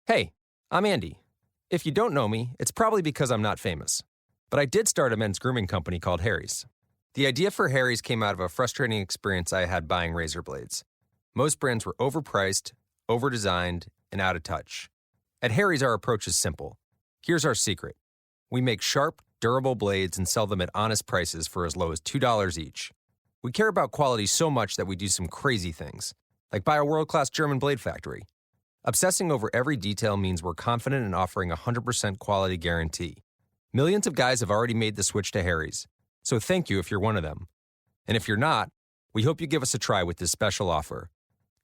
Hey, I'm Andy. If you don't know me, it's probably because I'm not famous. But I did start a men's grooming company called Harry's. The idea for Harry's came out of a frustrating experience I had buying razor blades. Most brands were overpriced, overdesigned, and out of touch. At Harry's, our approach is simple. Here's our secret. We make sharp, durable blades and sell them at honest prices for as low as $2 each. We care about quality so much that we do some crazy things, like buy a world-class German blade factory. Obsessing over every detail means we're confident in offering a 100% quality guarantee. Millions of guys have already made the switch to Harry's, so thank you if you're one of them. And if you're not, we hope you give us a try with this special offer.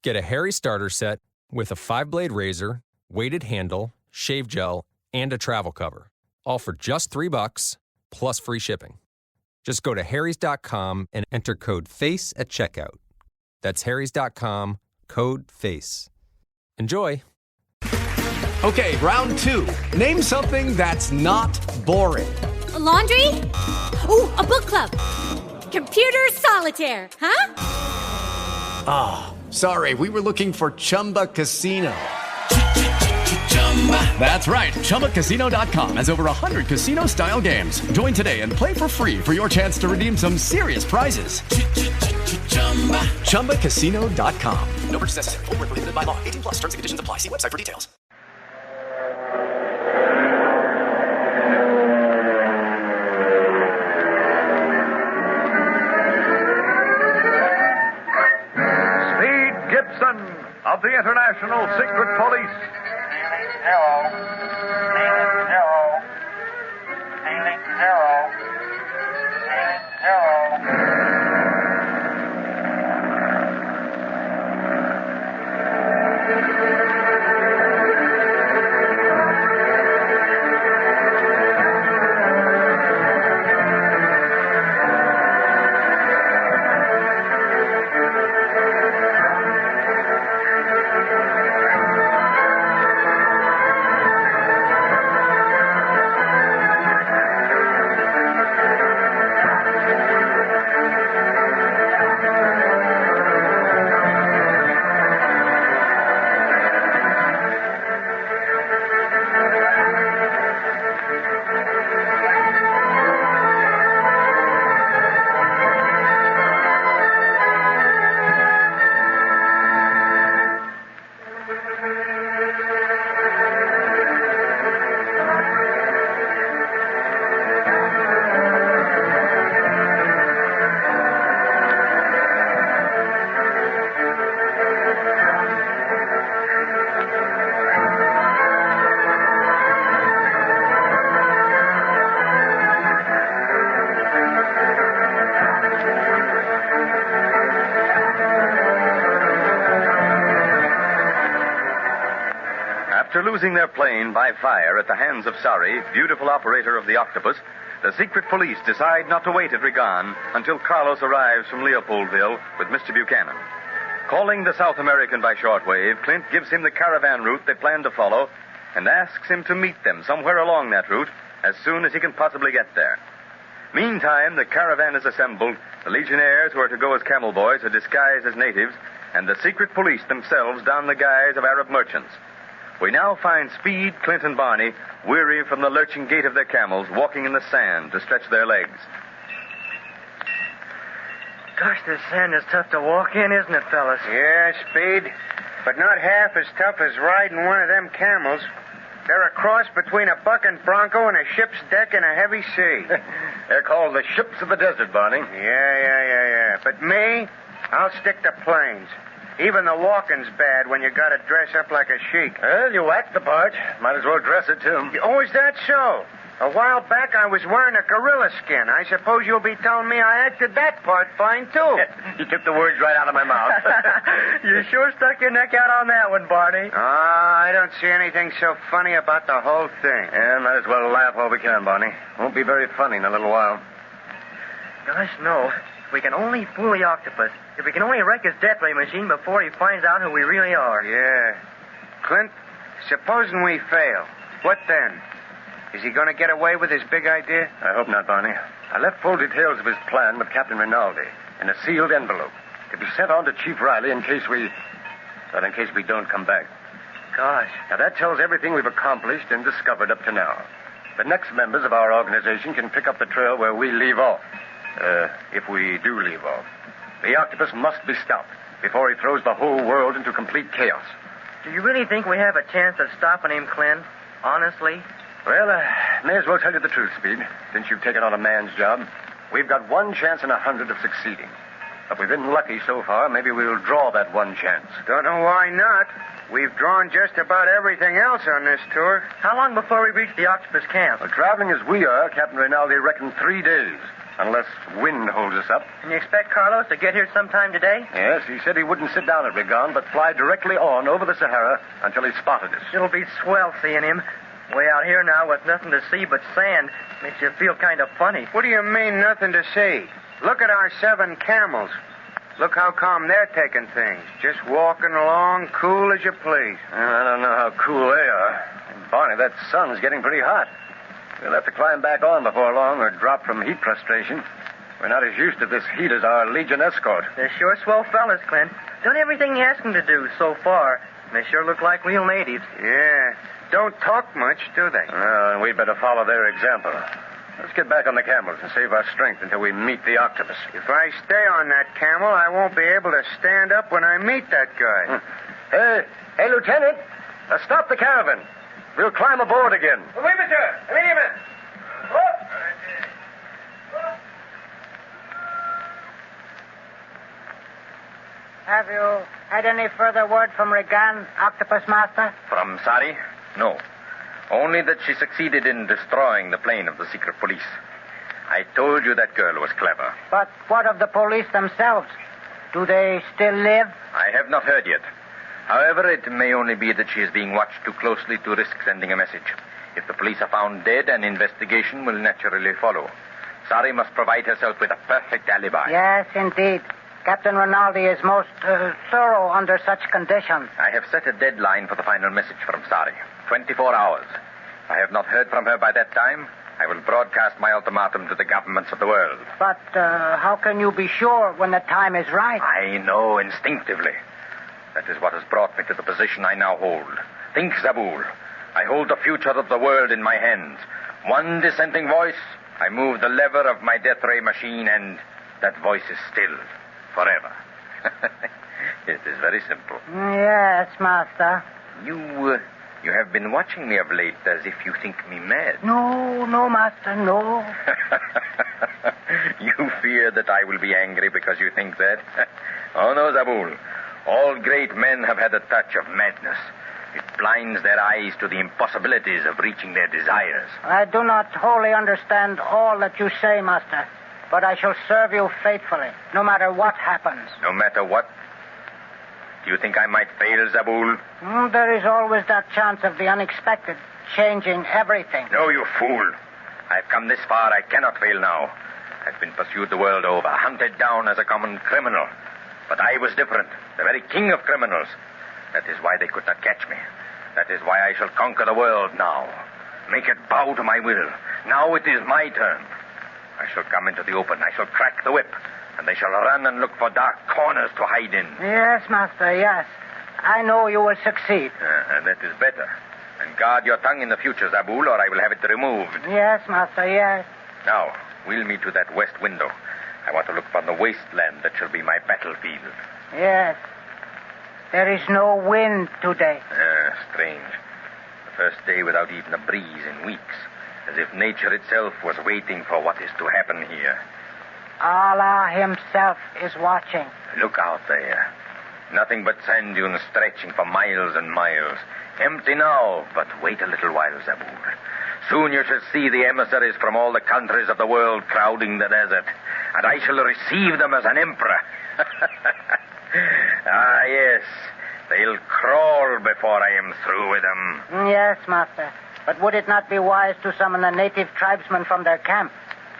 Get a Harry starter set with a 5-blade razor, weighted handle, shave gel, and a travel cover, all for just $3 plus free shipping. Just go to harrys.com and enter code FACE at checkout. That's harrys.com, code FACE. Enjoy. Okay, round 2. Name something that's not boring. A laundry? Ooh, a book club. Computer solitaire, huh? Ah, sorry, we were looking for Chumba Casino. That's right, ChumbaCasino.com has over 100 casino-style games. Join today and play for free for your chance to redeem some serious prizes. ChumbaCasino.com. No purchase necessary. Void where prohibited by law. 18 plus. Terms and conditions apply. See website for details. Speed Gibson of the International Secret Police. Zero. Feeling zero. Feeling zero. Feeling zero. After losing their plane by fire at the hands of Sari, beautiful operator of the Octopus, the secret police decide not to wait at Rigon until Carlos arrives from Leopoldville with Mr. Buchanan. Calling the South American by shortwave, Clint gives him the caravan route they plan to follow and asks him to meet them somewhere along that route as soon as he can possibly get there. Meantime, the caravan is assembled, the legionnaires who are to go as camel boys are disguised as natives, and the secret police themselves don the guise of Arab merchants. We now find Speed, Clint, and Barney, weary from the lurching gait of their camels, walking in the sand to stretch their legs. Gosh, this sand is tough to walk in, isn't it, fellas? Yeah, Speed, but not half as tough as riding one of them camels. They're a cross between a bucking bronco and a ship's deck in a heavy sea. They're called the ships of the desert, Barney. Yeah. But me, I'll stick to plains. Even the walking's bad when you gotta dress up like a sheik. Well, you act the part. Might as well dress it, too. Oh, is that so? A while back I was wearing a gorilla skin. I suppose you'll be telling me I acted that part fine, too. You took the words right out of my mouth. You sure stuck your neck out on that one, Barney. I don't see anything so funny about the whole thing. Yeah, might as well laugh while we can, Barney. Won't be very funny in a little while. Gosh, no. If we can only fool the octopus. If we can only wreck his death ray machine before he finds out who we really are. Yeah. Clint, supposing we fail, what then? Is he going to get away with his big idea? I hope not, Barney. I left full details of his plan with Captain Rinaldi in a sealed envelope to be sent on to Chief Riley in case we don't come back. Gosh. Now, that tells everything we've accomplished and discovered up to now. The next members of our organization can pick up the trail where we leave off. If we do leave off. The octopus must be stopped before he throws the whole world into complete chaos. Do you really think we have a chance of stopping him, Clint? Honestly? Well, may as well tell you the truth, Speed. Since you've taken on a man's job, we've got 1 chance in 100 of succeeding. If we've been lucky so far, maybe we'll draw that 1 chance. Don't know why not. We've drawn just about everything else on this tour. How long before we reach the octopus camp? Well, traveling as we are, Captain Rinaldi reckoned 3 days. Unless wind holds us up. Can you expect Carlos to get here sometime today? Yes, he said he wouldn't sit down at Rigon, but fly directly on over the Sahara until he spotted us. It'll be swell seeing him. Way out here now with nothing to see but sand. Makes you feel kind of funny. What do you mean, nothing to see? Look at our 7 camels. Look how calm they're taking things. Just walking along, cool as you please. I don't know how cool they are. Barney, that sun's getting pretty hot. We'll have to climb back on before long or drop from heat frustration. We're not as used to this heat as our Legion escort. They're sure swell fellas, Clint. Done everything you asked them to do so far. They sure look like real natives. Yeah. Don't talk much, do they? Well, we'd better follow their example. Let's get back on the camels and save our strength until we meet the octopus. If I stay on that camel, I won't be able to stand up when I meet that guy. Hey, Lieutenant. Stop the caravan. We'll climb aboard again. Oui, monsieur. Immediately. Have you had any further word from Regan, Octopus Master? From Sari? No. Only that she succeeded in destroying the plane of the secret police. I told you that girl was clever. But what of the police themselves? Do they still live? I have not heard yet. However, it may only be that she is being watched too closely to risk sending a message. If the police are found dead, an investigation will naturally follow. Sari must provide herself with a perfect alibi. Yes, indeed. Captain Rinaldi is most thorough under such conditions. I have set a deadline for the final message from Sari. 24 hours. If I have not heard from her by that time, I will broadcast my ultimatum to the governments of the world. But how can you be sure when the time is right? I know instinctively. That is what has brought me to the position I now hold. Think, Zabul. I hold the future of the world in my hands. One dissenting voice, I move the lever of my death ray machine, and that voice is stilled. Forever. It is very simple. Yes, Master. You have been watching me of late as if you think me mad. No, Master, no. You fear that I will be angry because you think that? Oh, no, Zabul. All great men have had a touch of madness. It blinds their eyes to the impossibilities of reaching their desires. I do not wholly understand all that you say, Master. But I shall serve you faithfully, no matter what happens. No matter what? Do you think I might fail, Zabul? There is always that chance of the unexpected, changing everything. No, you fool. I've come this far, I cannot fail now. I've been pursued the world over, hunted down as a common criminal. But I was different, the very king of criminals. That is why they could not catch me. That is why I shall conquer the world now. Make it bow to my will. Now it is my turn. I shall come into the open. I shall crack the whip. And they shall run and look for dark corners to hide in. Yes, Master, yes. I know you will succeed. And that is better. And guard your tongue in the future, Zabul, or I will have it removed. Yes, Master, yes. Now, we'll meet to that west window. I want to look upon the wasteland that shall be my battlefield. Yes. There is no wind today. Strange. The first day without even a breeze in weeks. As if nature itself was waiting for what is to happen here. Allah himself is watching. Look out there. Nothing but sand dunes stretching for miles and miles. Empty now, but wait a little while, Zabul. Soon you shall see the emissaries from all the countries of the world crowding the desert, and I shall receive them as an emperor. Ah, yes. They'll crawl before I am through with them. Yes, Master. But would it not be wise to summon the native tribesmen from their camp,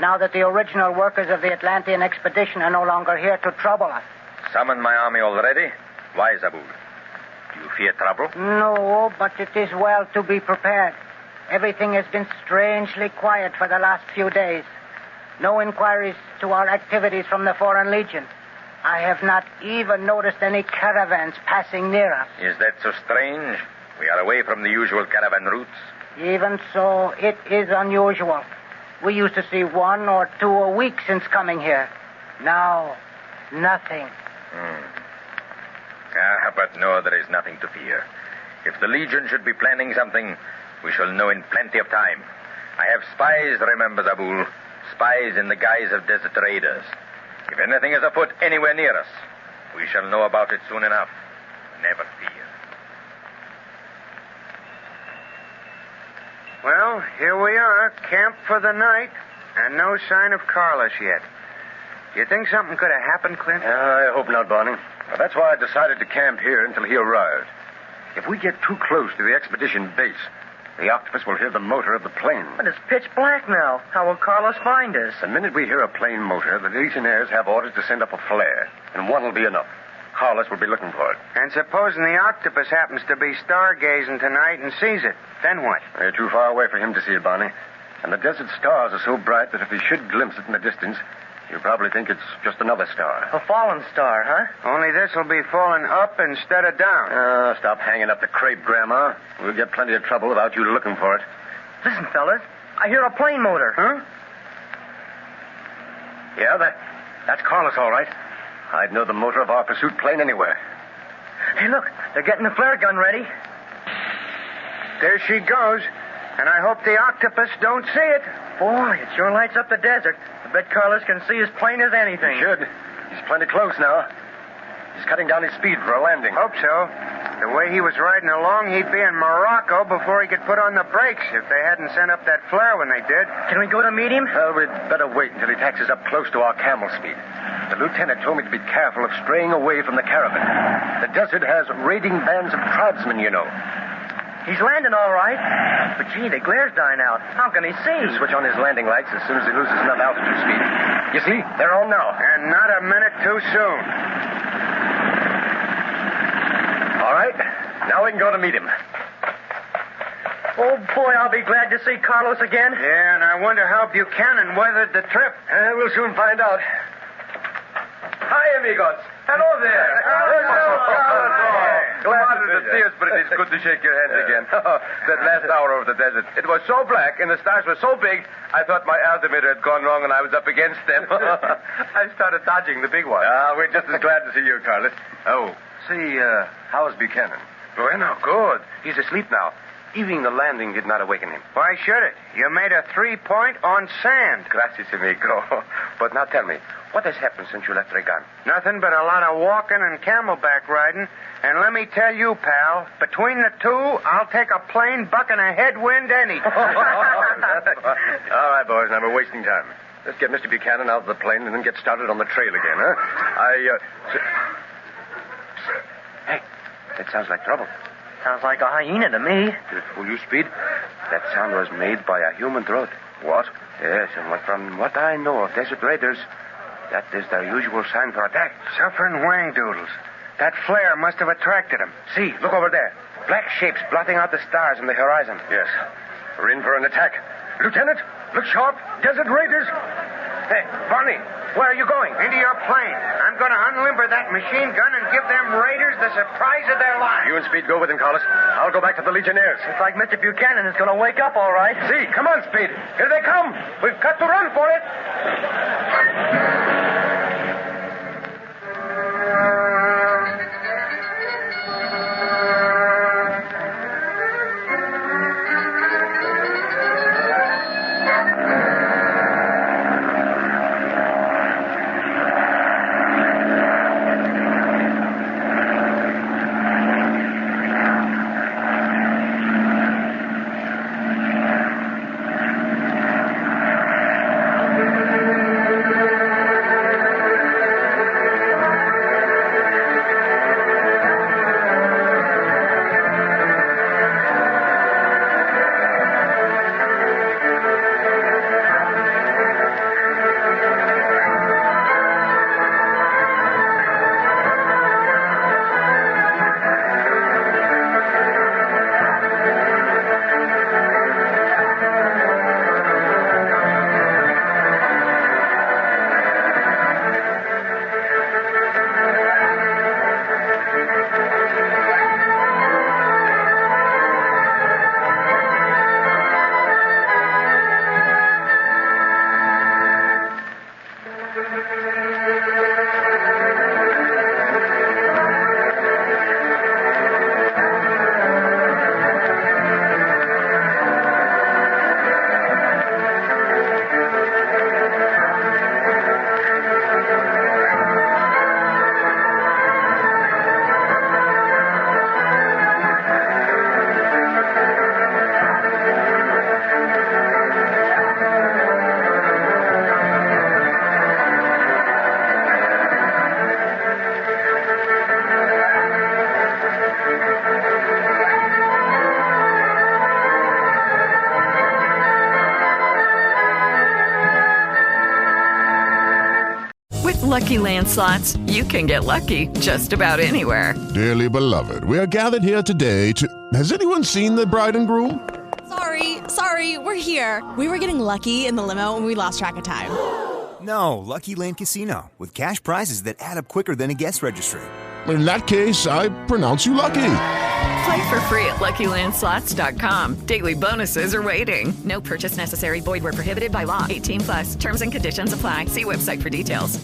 now that the original workers of the Atlantean expedition are no longer here to trouble us? Summon my army already? Why, Zabul? Do you fear trouble? No, but it is well to be prepared. Everything has been strangely quiet for the last few days. No inquiries to our activities from the Foreign Legion. I have not even noticed any caravans passing near us. Is that so strange? We are away from the usual caravan routes. Even so, it is unusual. We used to see 1 or 2 a week since coming here. Now, nothing. But no, there is nothing to fear. If the Legion should be planning something, we shall know in plenty of time. I have spies, remember, Zabul. Spies in the guise of desert raiders. If anything is afoot anywhere near us, we shall know about it soon enough. Never fear. Well, here we are, camped for the night, and no sign of Carlos yet. Do you think something could have happened, Clint? I hope not, Barney. Well, that's why I decided to camp here until he arrived. If we get too close to the expedition base, the Octopus will hear the motor of the plane. But it's pitch black now. How will Carlos find us? The minute we hear a plane motor, the Legionnaires have orders to send up a flare, and one will be enough. Carlos will be looking for it. And supposing the Octopus happens to be stargazing tonight and sees it, then what? We're too far away for him to see it, Barney. And the desert stars are so bright that if he should glimpse it in the distance, he'll probably think it's just another star. A fallen star, huh? Only this will be falling up instead of down. Stop hanging up the crepe, Grandma. We'll get plenty of trouble without you looking for it. Listen, fellas. I hear a plane motor. Huh? Yeah, that's Carlos, all right. I'd know the motor of our pursuit plane anywhere. Hey, look. They're getting the flare gun ready. There she goes. And I hope the Octopus don't see it. Boy, it sure lights up the desert. I bet Carlos can see as plain as anything. He should. He's plenty close now. He's cutting down his speed for a landing. Hope so. The way he was riding along, he'd be in Morocco before he could put on the brakes if they hadn't sent up that flare when they did. Can we go to meet him? Well, we'd better wait until he taxis up close to our camel speed. The lieutenant told me to be careful of straying away from the caravan. The desert has raiding bands of tribesmen, you know. He's landing all right. But, gee, the glare's dying out. How can he see? He'll switch on his landing lights as soon as he loses enough altitude speed. You see? They're on now. And not a minute too soon. All right. Now we can go to meet him. Oh, boy, I'll be glad to see Carlos again. Yeah, and I wonder how Buchanan weathered the trip. We'll soon find out. Hi, amigos. Hello there. Glad to see you, but it is good to shake your hand again. That last hour over the desert, it was so black and the stars were so big, I thought my altimeter had gone wrong and I was up against them. I started dodging the big one. We're just as glad to see you, Carlos. Oh, see, how's Buchanan? Bueno, good. He's asleep now. Even the landing did not awaken him. Why should it? You made a 3-point on sand. Gracias, amigo. But now tell me, what has happened since you left Regan? Nothing but a lot of walking and camelback riding. And let me tell you, pal, between the two, I'll take a plane bucking a headwind any. All right, boys, now we're wasting time. Let's get Mr. Buchanan out of the plane and then get started on the trail again, huh? Hey, that sounds like trouble. Sounds like a hyena to me. Did it fool you, Speed? That sound was made by a human throat. What? Yes, and from what I know of desert raiders, that is their usual sign for attack. Suffering wang doodles. That flare must have attracted them. See, look over there. Black shapes blotting out the stars on the horizon. Yes. We're in for an attack. Lieutenant, look sharp. Desert raiders. Hey, Barney, where are you going? Into your plane. I'm going to unlimber that machine gun and give them raiders the surprise of their lives. You and Speed go with him, Carlos. I'll go back to the Legionnaires. Looks like Mr. Buchanan is going to wake up all right. See, come on, Speed. Here they come. We've got to run for it. Lucky Land Slots, you can get lucky just about anywhere. Dearly beloved, we are gathered here today to... Has anyone seen the bride and groom? Sorry, we're here. We were getting lucky in the limo and we lost track of time. No, Lucky Land Casino, with cash prizes that add up quicker than a guest registry. In that case, I pronounce you lucky. Play for free at LuckyLandSlots.com. Daily bonuses are waiting. No purchase necessary. Void where prohibited by law. 18+. Terms and conditions apply. See website for details.